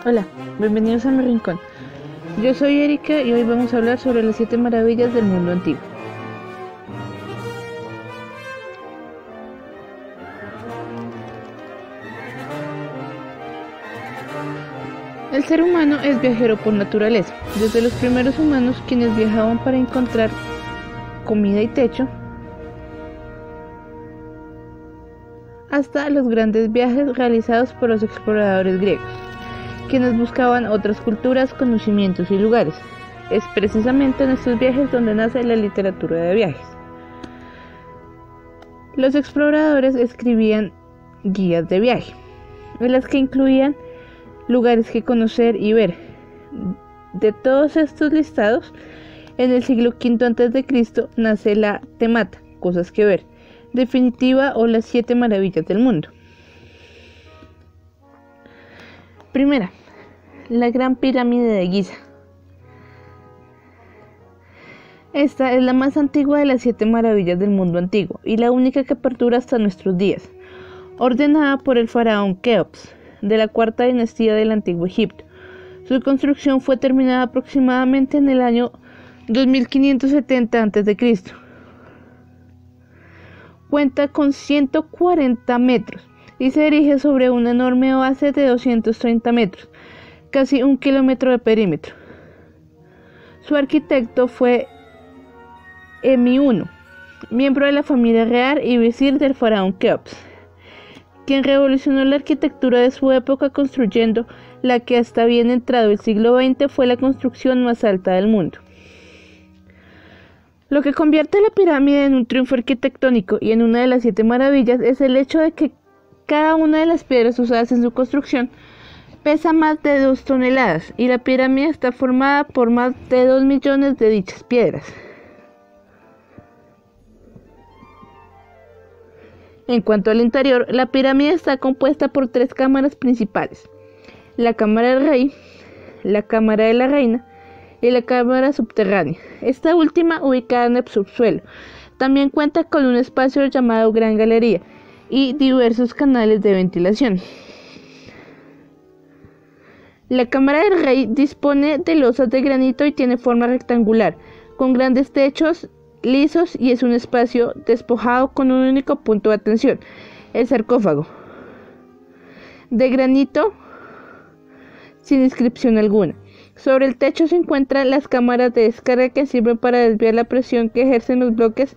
Hola, bienvenidos a mi rincón. Yo soy Erika y hoy vamos a hablar sobre las 7 maravillas del mundo antiguo. El ser humano es viajero por naturaleza. Desde los primeros humanos, quienes viajaban para encontrar comida y techo, hasta los grandes viajes realizados por los exploradores griegos, quienes buscaban otras culturas, conocimientos y lugares. Es precisamente en estos viajes donde nace la literatura de viajes. Los exploradores escribían guías de viaje, en las que incluían lugares que conocer y ver. De todos estos listados, en el siglo V a.C. nace la Temata, cosas que ver, definitiva, o las 7 maravillas del mundo. Primera, la Gran Pirámide de Giza. Esta es la más antigua de las 7 maravillas del mundo antiguo y la única que perdura hasta nuestros días, ordenada por el faraón Keops, de la cuarta dinastía del Antiguo Egipto. Su construcción fue terminada aproximadamente en el año 2570 a.C. Cuenta con 140 metros y se erige sobre una enorme base de 230 metros, casi 1 kilómetro de perímetro. Su arquitecto fue Emi I, miembro de la familia real y visir del faraón Keops, quien revolucionó la arquitectura de su época construyendo la que hasta bien entrado el siglo XX fue la construcción más alta del mundo. Lo que convierte la pirámide en un triunfo arquitectónico y en una de las 7 maravillas es el hecho de que cada una de las piedras usadas en su construcción pesa más de 2 toneladas y la pirámide está formada por más de 2 millones de dichas piedras. En cuanto al interior, la pirámide está compuesta por 3 cámaras principales: la cámara del rey, la cámara de la reina y la cámara subterránea, esta última ubicada en el subsuelo. También cuenta con un espacio llamado Gran Galería y diversos canales de ventilación. La cámara del rey dispone de losas de granito y tiene forma rectangular, con grandes techos lisos, y es un espacio despojado con un único punto de atención: el sarcófago, de granito sin inscripción alguna. Sobre el techo se encuentran las cámaras de descarga que sirven para desviar la presión que ejercen los bloques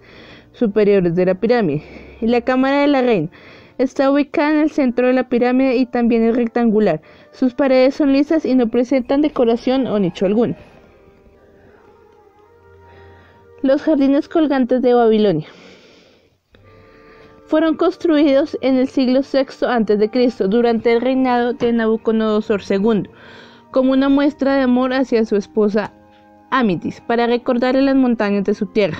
superiores de la pirámide. Y la cámara de la reina está ubicada en el centro de la pirámide y también es rectangular. Sus paredes son lisas y no presentan decoración o nicho alguno. Los jardines colgantes de Babilonia fueron construidos en el siglo VI a.C. durante el reinado de Nabucodonosor II, como una muestra de amor hacia su esposa Amitis, para recordarle las montañas de su tierra.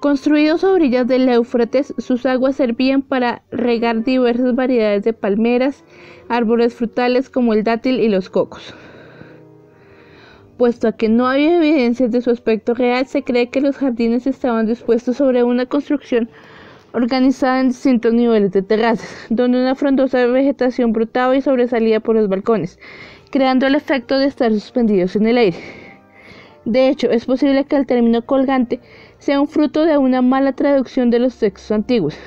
Construidos a orillas del Éufrates, sus aguas servían para regar diversas variedades de palmeras, árboles frutales como el dátil y los cocos. Puesto a que no había evidencias de su aspecto real, se cree que los jardines estaban dispuestos sobre una construcción organizada en distintos niveles de terrazas, donde una frondosa vegetación brotaba y sobresalía por los balcones, creando el efecto de estar suspendidos en el aire. De hecho, es posible que el término colgante sea un fruto de una mala traducción de los textos antiguos.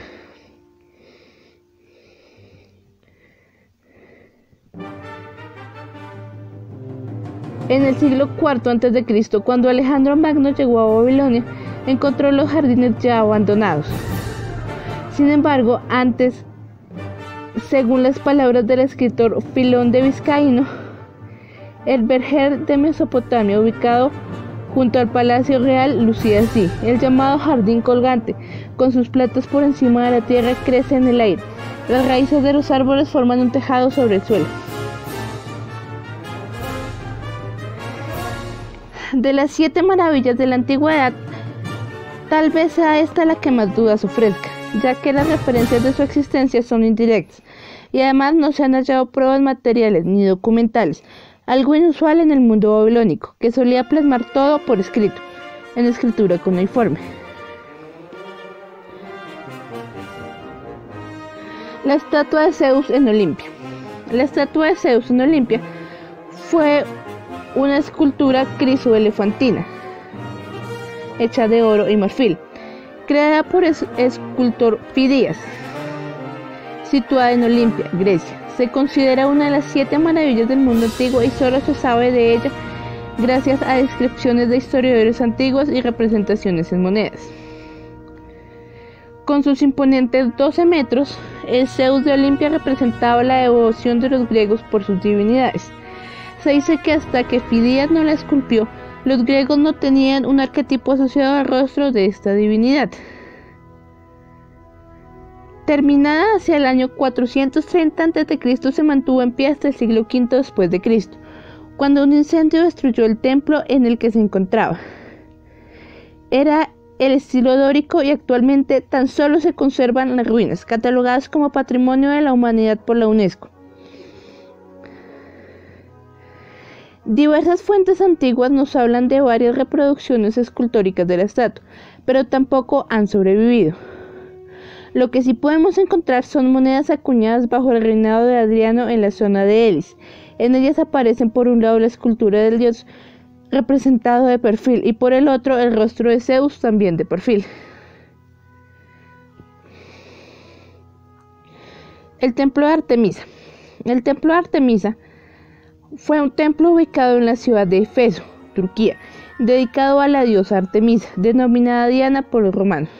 En el siglo IV a.C., cuando Alejandro Magno llegó a Babilonia, encontró los jardines ya abandonados. Sin embargo, antes, según las palabras del escritor Filón de Vizcaíno, el verger de Mesopotamia, ubicado junto al Palacio Real, lucía así: el llamado jardín colgante, con sus plantas por encima de la tierra, crece en el aire. Las raíces de los árboles forman un tejado sobre el suelo. De las 7 maravillas de la antigüedad, tal vez sea esta la que más dudas ofrezca, ya que las referencias de su existencia son indirectas y además no se han hallado pruebas materiales ni documentales, algo inusual en el mundo babilónico, que solía plasmar todo por escrito, en escritura cuneiforme. La estatua de Zeus en Olimpia. La estatua de Zeus en Olimpia fue una escultura crisoelefantina hecha de oro y marfil, creada por el escultor Fidías, situada en Olimpia, Grecia. Se considera una de las 7 maravillas del mundo antiguo y solo se sabe de ella gracias a descripciones de historiadores antiguos y representaciones en monedas. Con sus imponentes 12 metros, el Zeus de Olimpia representaba la devoción de los griegos por sus divinidades. Se dice que hasta que Fidías no la esculpió, los griegos no tenían un arquetipo asociado al rostro de esta divinidad. Terminada hacia el año 430 a.C., se mantuvo en pie hasta el siglo V después de Cristo, cuando un incendio destruyó el templo en el que se encontraba. Era el estilo dórico y actualmente tan solo se conservan las ruinas, catalogadas como Patrimonio de la Humanidad por la UNESCO. Diversas fuentes antiguas nos hablan de varias reproducciones escultóricas de la estatua, pero tampoco han sobrevivido. Lo que sí podemos encontrar son monedas acuñadas bajo el reinado de Adriano en la zona de Elis. En ellas aparecen por un lado la escultura del dios representado de perfil y por el otro el rostro de Zeus también de perfil. El templo de Artemisa. El templo de Artemisa fue un templo ubicado en la ciudad de Éfeso, Turquía, dedicado a la diosa Artemisa, denominada Diana por los romanos.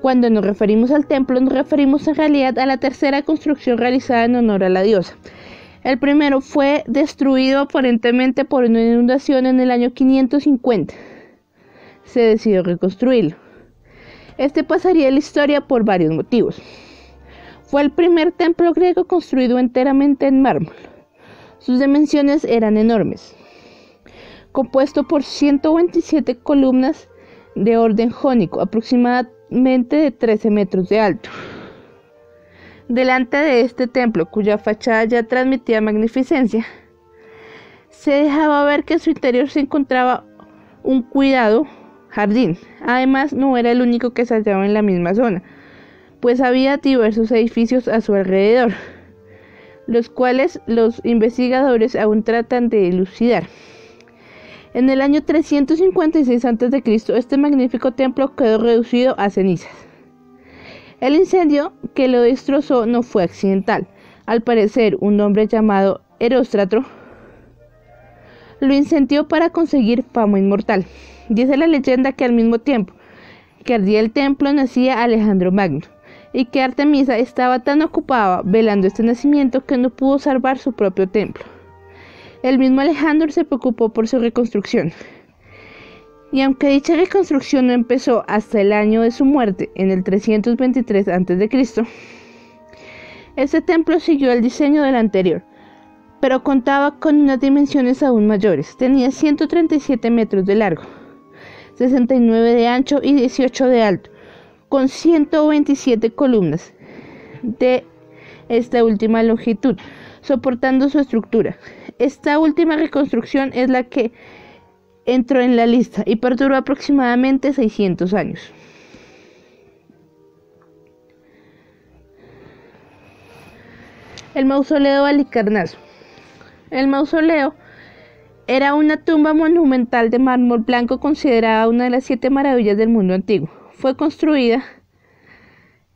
Cuando nos referimos al templo, nos referimos en realidad a la tercera construcción realizada en honor a la diosa. El primero fue destruido aparentemente por una inundación en el año 550. Se decidió reconstruirlo. Este pasaría a la historia por varios motivos. Fue el primer templo griego construido enteramente en mármol. Sus dimensiones eran enormes, compuesto por 127 columnas de orden jónico, aproximadamente de 13 metros de alto. Delante de este templo, cuya fachada ya transmitía magnificencia, se dejaba ver que en su interior se encontraba un cuidado jardín. Además, no era el único que se hallaba en la misma zona, pues había diversos edificios a su alrededor, los cuales los investigadores aún tratan de elucidar. En el año 356 a.C., este magnífico templo quedó reducido a cenizas. El incendio que lo destrozó no fue accidental. Al parecer, un hombre llamado Heróstrato lo incendió para conseguir fama inmortal. Dice la leyenda que al mismo tiempo que ardía el templo nacía Alejandro Magno, y que Artemisa estaba tan ocupada velando este nacimiento que no pudo salvar su propio templo. El mismo Alejandro se preocupó por su reconstrucción. Y aunque dicha reconstrucción no empezó hasta el año de su muerte, en el 323 a.C., este templo siguió el diseño del anterior, pero contaba con unas dimensiones aún mayores. Tenía 137 metros de largo, 69 de ancho y 18 de alto, con 127 columnas de esta última longitud, soportando su estructura. Esta última reconstrucción es la que entró en la lista y perduró aproximadamente 600 años. El mausoleo de Halicarnaso. El mausoleo era una tumba monumental de mármol blanco considerada una de las 7 maravillas del mundo antiguo. Fue construida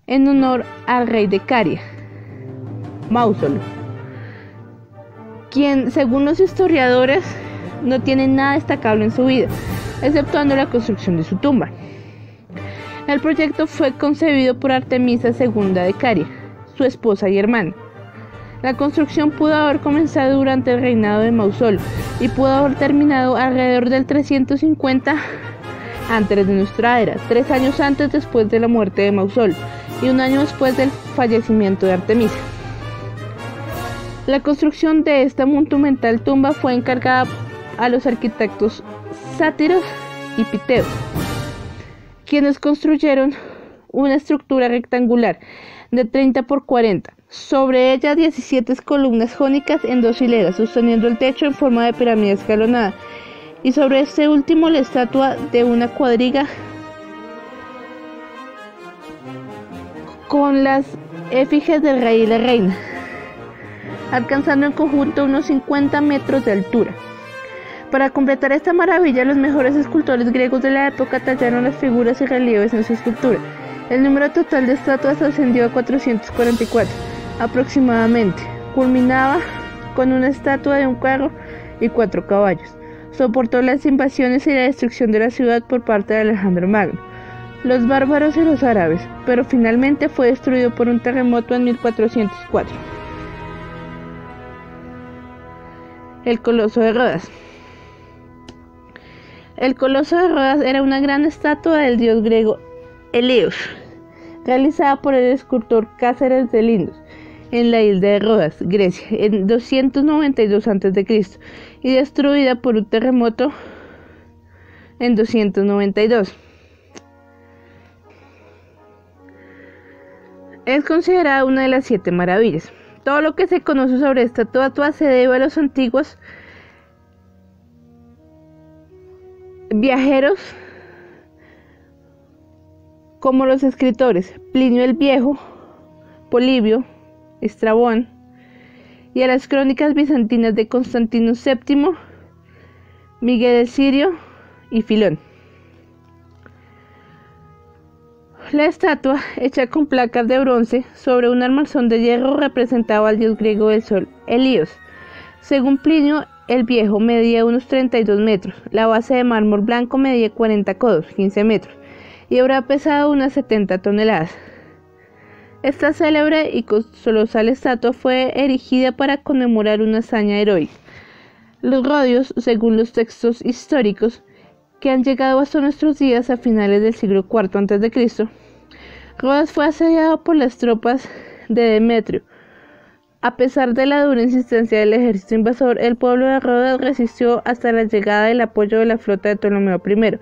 en honor al rey de Caria, Mausoleo, quien, según los historiadores, no tiene nada destacable en su vida, exceptuando la construcción de su tumba. El proyecto fue concebido por Artemisa II de Caria, su esposa y hermana. La construcción pudo haber comenzado durante el reinado de Mausoleo y pudo haber terminado alrededor del 350 antes de nuestra era, 3 años antes después de la muerte de Mausoleo y 1 año después del fallecimiento de Artemisa. La construcción de esta monumental tumba fue encargada a los arquitectos Sátiros y Piteo, quienes construyeron una estructura rectangular de 30 por 40, sobre ella 17 columnas jónicas en 2 hileras, sosteniendo el techo en forma de pirámide escalonada, y sobre este último la estatua de una cuadriga con las efigies del rey y la reina, alcanzando en conjunto unos 50 metros de altura. Para completar esta maravilla, los mejores escultores griegos de la época tallaron las figuras y relieves en su escultura. El número total de estatuas ascendió a 444, aproximadamente. Culminaba con una estatua de un carro y 4 caballos. Soportó las invasiones y la destrucción de la ciudad por parte de Alejandro Magno, los bárbaros y los árabes, pero finalmente fue destruido por un terremoto en 1404. El Coloso de Rodas. El Coloso de Rodas era una gran estatua del dios griego Helios, realizada por el escultor Cáceres de Lindos, en la isla de Rodas, Grecia, en 292 a.C., y destruida por un terremoto en 292. Es considerada una de las 7 maravillas. Todo lo que se conoce sobre esta estatua se debe a los antiguos viajeros, como los escritores Plinio el Viejo, Polibio, Estrabón, y a las crónicas bizantinas de Constantino VII, Miguel de Sirio y Filón. La estatua, hecha con placas de bronce sobre un armazón de hierro, representaba al dios griego del sol, Helios. Según Plinio el Viejo, medía unos 32 metros, la base de mármol blanco medía 40 codos, 15 metros, y habrá pesado unas 70 toneladas. Esta célebre y colosal estatua fue erigida para conmemorar una hazaña heroica. Los rodios, según los textos históricos que han llegado hasta nuestros días a finales del siglo IV a.C., Rodas fue asediado por las tropas de Demetrio. A pesar de la dura insistencia del ejército invasor, el pueblo de Rodas resistió hasta la llegada del apoyo de la flota de Ptolomeo I.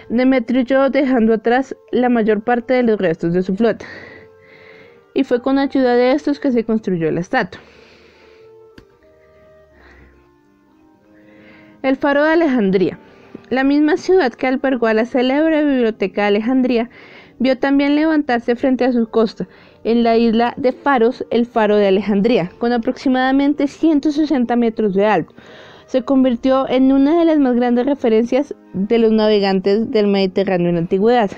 Demetrio huyó, dejando atrás la mayor parte de los restos de su flota, y fue con ayuda de estos que se construyó la estatua. El faro de Alejandría. La misma ciudad que albergó a la célebre biblioteca de Alejandría vio también levantarse frente a su costa, en la isla de Faros, el faro de Alejandría, con aproximadamente 160 metros de alto. Se convirtió en una de las más grandes referencias de los navegantes del Mediterráneo en la antigüedad.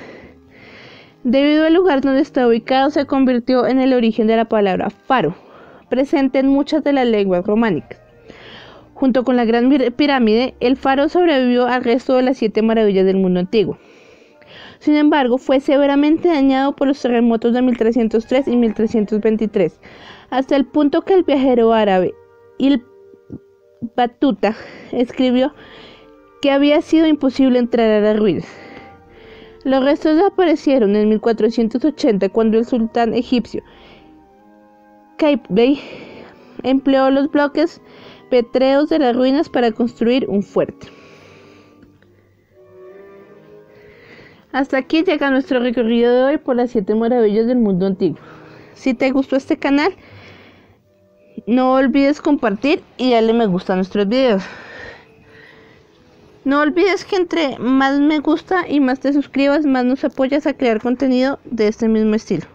Debido al lugar donde está ubicado, se convirtió en el origen de la palabra faro, presente en muchas de las lenguas románicas. Junto con la Gran Pirámide, el faro sobrevivió al resto de las 7 maravillas del mundo antiguo. Sin embargo, fue severamente dañado por los terremotos de 1303 y 1323, hasta el punto que el viajero árabe Ibn Battuta escribió que había sido imposible entrar a las ruinas. Los restos aparecieron en 1480, cuando el sultán egipcio Qaitbay empleó los bloques petreos de las ruinas para construir un fuerte. Hasta aquí llega nuestro recorrido de hoy por las 7 maravillas del mundo antiguo. Si te gustó este canal, no olvides compartir y darle me gusta a nuestros videos. No olvides que entre más me gusta y más te suscribas, más nos apoyas a crear contenido de este mismo estilo.